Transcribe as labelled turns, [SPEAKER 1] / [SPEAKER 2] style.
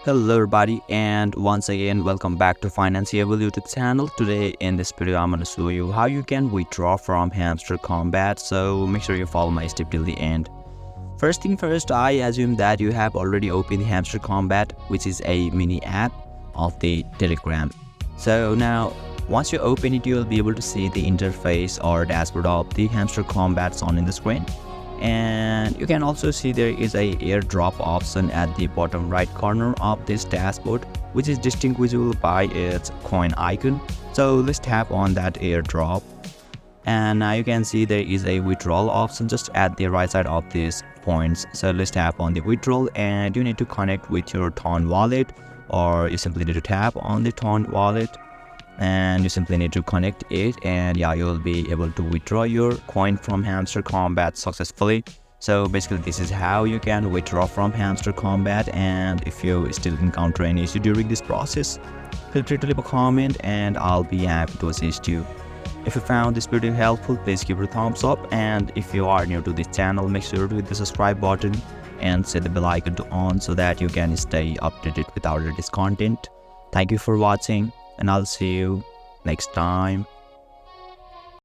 [SPEAKER 1] Hello everybody, and once again welcome back to Financeable YouTube channel. Today in this video I'm going to show you how you can withdraw from Hamster Kombat, so make sure you follow my step till the end. First thing first, I assume that you have already opened Hamster Kombat, which is a mini app of the Telegram. So now once you open it, you'll be able to see the interface or dashboard of the Hamster Kombat on in the screen. And you can also see there is a airdrop option at the bottom right corner of this dashboard, which is distinguishable by its coin icon. So let's tap on that airdrop, and now you can see there is a withdrawal option just at the right side of these points. So let's tap on the withdrawal, and you need to connect with your Ton wallet, or you simply need to tap on the Ton wallet and you simply need to connect it, and yeah, you'll be able to withdraw your coin from Hamster Kombat successfully. So basically this is how you can withdraw from Hamster Kombat, and if you still encounter any issue during this process, feel free to leave a comment and I'll be happy to assist you. If you found this video helpful, please give it a thumbs up, and if you are new to this channel, make sure to hit the subscribe button and set the bell icon to on so that you can stay updated with our latest content. Thank you for watching, and I'll see you next time.